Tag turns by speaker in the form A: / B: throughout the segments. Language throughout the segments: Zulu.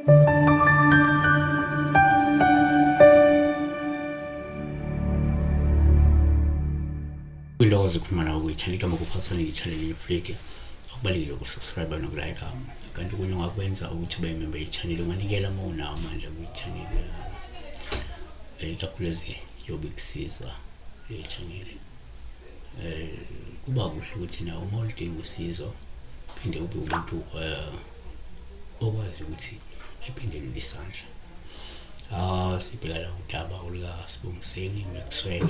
A: Windows ukhuluma ukuyithanda igama kuphathana i-channel yeflake okubalekile ukusubscribe nokulike kanti kunye ongakwenza ukuthi ube member ye-channel unganikela uma unawo amandla kwi-channel ikakhulukazi yobe kusiza le-channel. Kuba kuhle ukuthi nawe uma ulidinga usizo phinde ube umuntu okwazi ukuthi ephindelele isandla. Sibheka la udaba olika Sibongiseni Maxwell,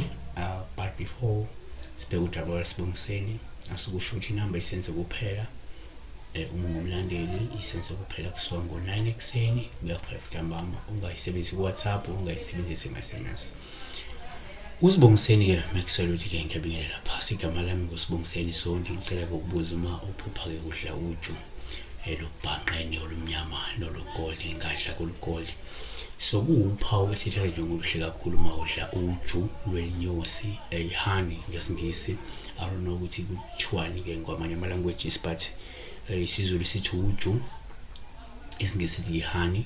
A: but before sibheka udaba lwaSibongiseni asikusho ukuthi inamba isenze kuphela uma ungumlandeli isenze kuphela kusuka ngo-9 ekuseni kuya ku-5 ntambama. Ungayisebenzisi ku-WhatsApp, ungayisebenzisi ama-SMS. uSibongiseni-ke Maxwell uthi-ke ngiyabingelela phasi igama lami nguSibongiseni Sondi, ngicela ukubuza uma uphupha-ke udla uju lobhanqene olumnyama nologold ngadla kolugold. So kuwuphawu esithatha njengoluhle kakhulu uma udla uju lwenyosi honey ngesingisi. I don't know ukuthi kuthiwani-ke ngamanye ama-languages but isiZulu sithi uju, isingisi sithi honey.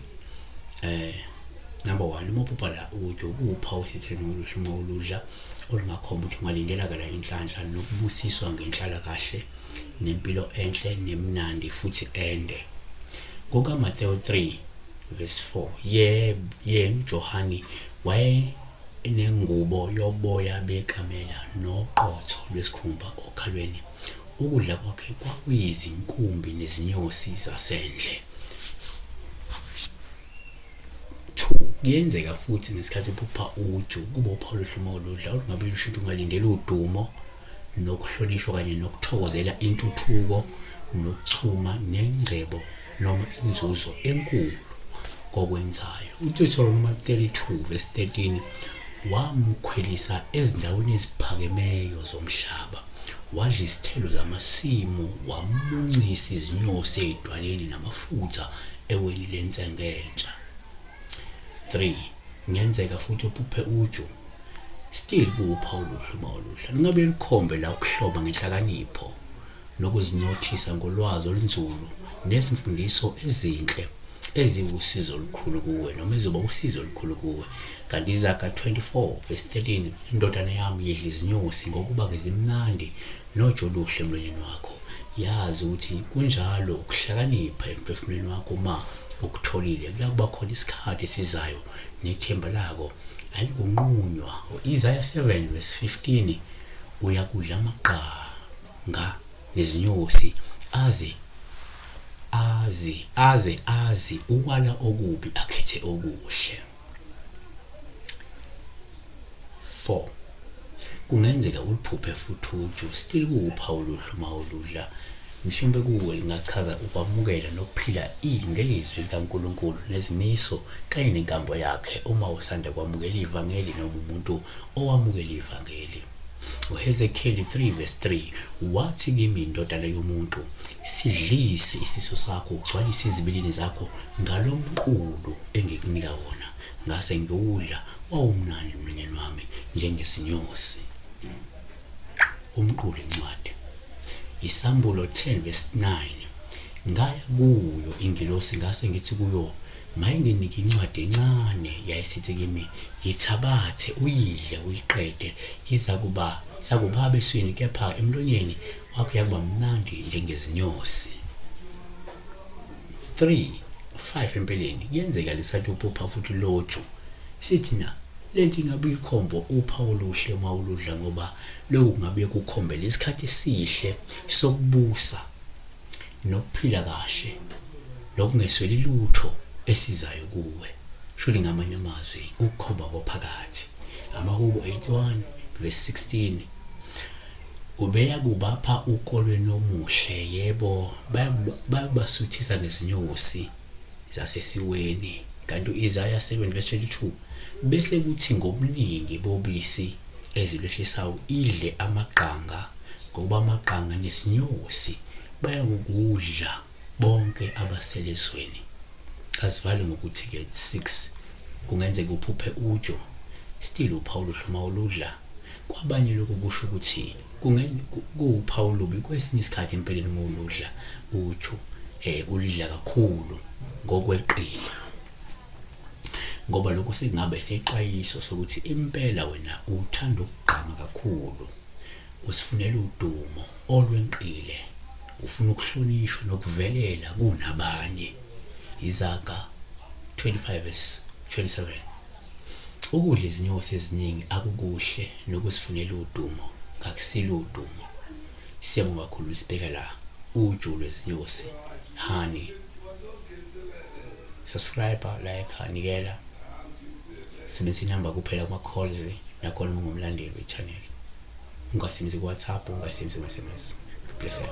A: Number 1, uma uphupha la uju kuwuphawu esithatha njengoluhle uma uludla olungakhomba ukuthi ungalindela-ke la inhlanhla nokubusiswa ngenhlalakahle nempilo enhle nemnandi futhi ende. NgokaMathewu 3 verse 4, yena uJohane wayenengubo yoboya bekamela noqotho lwesikhumba okhalweni. Ukudla kwakhe kwakuyizinkumbi nezinyosi zasendle. 2, kuyenzeka futhi ngesikhathi uphupha uju kuba uphawu oluhle uma uludla olungabe lusho ukuthi ungalindela udumo nokuhlonishwa kanye nokuthokozela intuthuko nokuchuma nengcebo noma inzuzo enkulu kokwenzayo. uDuteronomy 32 verse 13, wamkhwelisa ezindaweni eziphakemeyo zomhlaba, wadla izithelo zamasimu, wamuncisa izinyosi ey'dwaleni namafutha eweni lensengentsha. 3, kungenzeka futhi uphuphe uju still kuwuphawu oluhle uma uludla lungabe lukhombe la ukuhloba ngenhlakanipho nokuzinothisa ngolwazi olunzulu nezimfundiso ezinhle eziwusizo olukhulu kuwe noma ezoba usizo olukhulu kuwe. Kanti iZaga 24 verse 13, indodana yami yedla izinyosi ngokuba-ke zimnandi nojo oluhle emlonyeni wakho. Yazi ukuthi kunjalo ukuhlakanipha emphefumulweni wakho uma ukutholile kuyakuba khona isikhathi esizayo nethemba lako alikunqunywa. Isaiah 7 verse 15, uyakudla amaqanga nezinyosi aze ukwala okubi akhethe okuhle. 4, kungenzeka uliphuphe futhi uju still kuwuphawu oluhle uma uludla mhlawumbe kuwe lingachaza ukwamukela nokuphila ngezwi likaNkulunkulu nezimiso kanye nenkambo yakhe uma usanda kwamukela ivangeli noma umuntu owamukela ivangeli. uHezekhiyeli 3 verse 3, wathi kimi indodana yomuntu, sidlise isiso sakho ugcwalise izibilini zakho ngalomqulu engikunika wona, ngase ngiwudla wawumnandi emlonyeni wami njengezinyosi. Umqulu incwadi Isambulo 10 verse 9, ngaya kuyo ingilosi ngase ngithi kuyo, mayinginike incwadi encane. Yayisithi kimi, yithabathe uyidle uyiqede, izakuba eswini kepha emlonyeni wakho yakuba mnandi njengezinyosi. 3, 5, empeleni kuyenzeka lisathi uphupha futhi loju sithi na lento ingabe ikhombo uphawu oluhle uma uludla ngoba lokhu kungabe kukhombela isikhathi esihle sokubusa nokuphila kahle nokungesweli lutho esizayo kuwe. Shuli ngamanye amazwi ukukhomba kophakathi. Amahubo 81 verse 16, ubeya kubapha ukolweni omuhle, yebo bayabasuthisa ngezinyosi zasesiweni. Kanti uIsaiah 7 verse 22, bese kuthi ngobuningi bobisi ezilwehlisayo idle amaqanga ngoba amaqanga nezinyosi bayakudla bonke abaselezweni. Kasivale ngokuthi-ke 6, kungenzeka uphuphe uju still uphawu oluhle uma uludla. Kwabanye lokhu kusho ukuthi kuwuphawu olubi kwesinye isikhathi empeleni uma uludla uju ulidla kakhulu ngokweqile, ngoba lokho sekungabe seqwayiso sokuthi impela wena uthanda ukugqama kakhulu, usifunela udumo olwenqile, ufuna ukuhlonishwa nokuvelela kunabanye. Izaga 25:27. Ukudla izinyosi eziningi akukuhle nokusifunela udumo, kakusilo udumo. Siyabonga kakhulu sibheka la uju lwezinyosi, honey. Subscribe, like, nikela. Sebenzisa inamba kuphela kuma-calls nakhona uma ungumlandeli we-channel. Ungasebenzisi ku-WhatsApp, ungasebenzisi ama-SMS. Bless you.